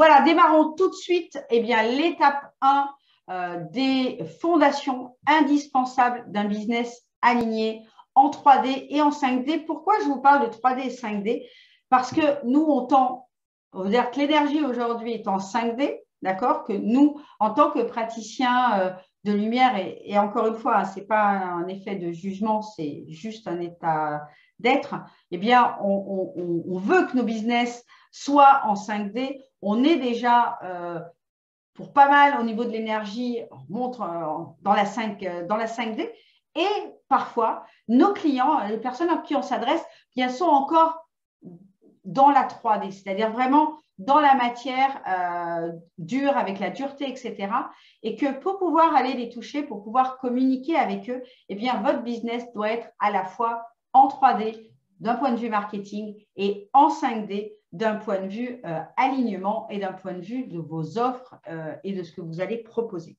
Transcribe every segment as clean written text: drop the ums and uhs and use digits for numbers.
Voilà, démarrons tout de suite eh bien, l'étape 1 des fondations indispensables d'un business aligné en 3D et en 5D. Pourquoi je vous parle de 3D et 5D? Parce que nous, on veut dire que l'énergie aujourd'hui est en 5D, d'accord? Que nous, en tant que praticiens de lumière, et encore une fois, ce n'est pas un effet de jugement, c'est juste un état d'être, eh bien, on veut que nos business soient en 5D. On est déjà pour pas mal au niveau de l'énergie, on montre dans la 5D. Et parfois, nos clients, les personnes à qui on s'adresse, bien, sont encore dans la 3D, c'est-à-dire vraiment dans la matière dure, avec la dureté, etc. Et que pour pouvoir aller les toucher, pour pouvoir communiquer avec eux, eh bien, votre business doit être à la fois en 3D d'un point de vue marketing et en 5D d'un point de vue alignement et d'un point de vue de vos offres et de ce que vous allez proposer.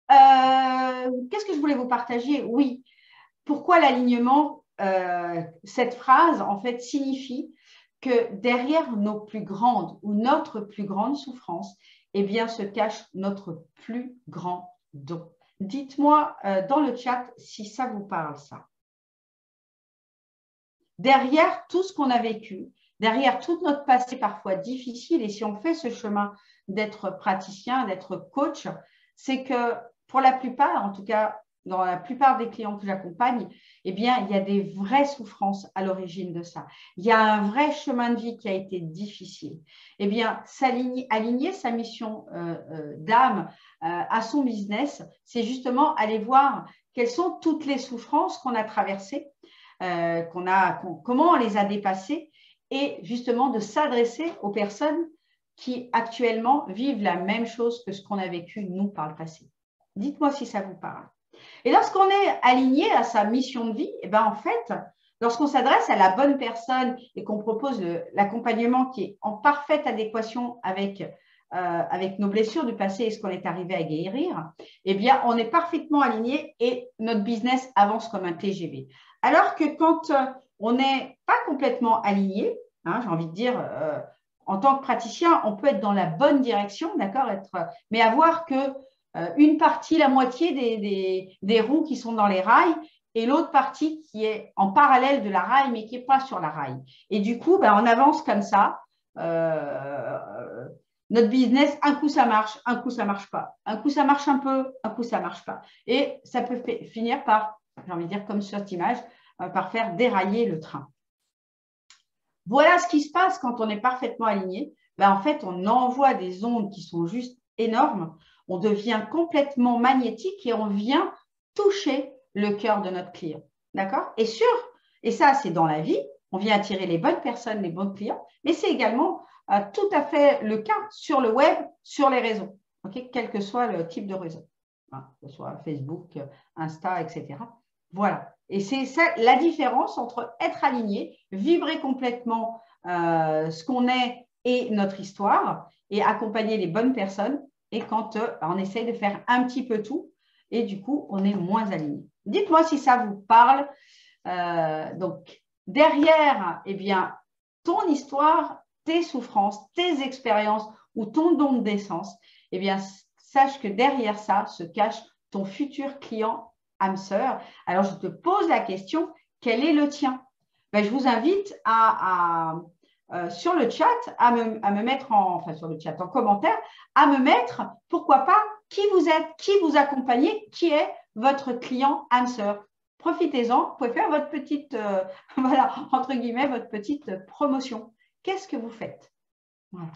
Qu'est-ce que je voulais vous partager? Oui, pourquoi l'alignement? Cette phrase, en fait, signifie que derrière nos plus grandes ou notre plus grande souffrance, eh bien, se cache notre plus grand don. Dites-moi dans le chat si ça vous parle, ça. Derrière tout ce qu'on a vécu, derrière tout notre passé parfois difficile, et si on fait ce chemin d'être praticien, d'être coach, c'est que pour la plupart, en tout cas dans la plupart des clients que j'accompagne, eh bien, il y a des vraies souffrances à l'origine de ça. Il y a un vrai chemin de vie qui a été difficile. Eh bien, aligner sa mission d'âme à son business, c'est justement aller voir quelles sont toutes les souffrances qu'on a traversées, comment on les a dépassées, et justement de s'adresser aux personnes qui actuellement vivent la même chose que ce qu'on a vécu nous par le passé. Dites-moi si ça vous parle. Et lorsqu'on est aligné à sa mission de vie, eh bien, en fait, lorsqu'on s'adresse à la bonne personne et qu'on propose l'accompagnement qui est en parfaite adéquation avec nos blessures du passé et ce qu'on est arrivé à guérir, eh bien, on est parfaitement aligné et notre business avance comme un TGV. Alors que quand on n'est pas complètement aligné, hein, j'ai envie de dire, en tant que praticien, on peut être dans la bonne direction, d'accord, mais avoir que une partie, la moitié des roues qui sont dans les rails, et l'autre partie qui est en parallèle de la rail, mais qui n'est pas sur la rail. Et du coup, ben, on avance comme ça. Notre business, un coup ça marche, un coup ça ne marche pas. Un coup ça marche un peu, un coup ça ne marche pas. Et ça peut finir par, j'ai envie de dire comme sur cette image, par faire dérailler le train. Voilà ce qui se passe quand on est parfaitement aligné. Ben, en fait, on envoie des ondes qui sont juste énormes. On devient complètement magnétique et on vient toucher le cœur de notre client. D'accord? Et ça, c'est dans la vie. On vient attirer les bonnes personnes, les bons clients, mais c'est également tout à fait le cas sur le web, sur les réseaux, okay? Quel que soit le type de réseau, hein, que ce soit Facebook, Insta, etc. Voilà. Et c'est ça la différence entre être aligné, vibrer complètement ce qu'on est et notre histoire, et accompagner les bonnes personnes, et quand on essaye de faire un petit peu tout, et du coup, on est moins aligné. Dites-moi si ça vous parle. Donc, derrière, eh bien, ton histoire, tes souffrances, tes expériences ou ton don de naissance, eh bien, sache que derrière ça se cache ton futur client âme sœur. Alors, je te pose la question, quel est le tien? Ben, je vous invite sur le chat à me mettre sur le chat en commentaire, à me mettre, pourquoi pas, qui vous êtes, qui vous accompagnez, qui est votre client âme sœur. Profitez-en, vous pouvez faire votre petite, voilà, entre guillemets, votre petite promotion. Qu'est-ce que vous faites? Voilà.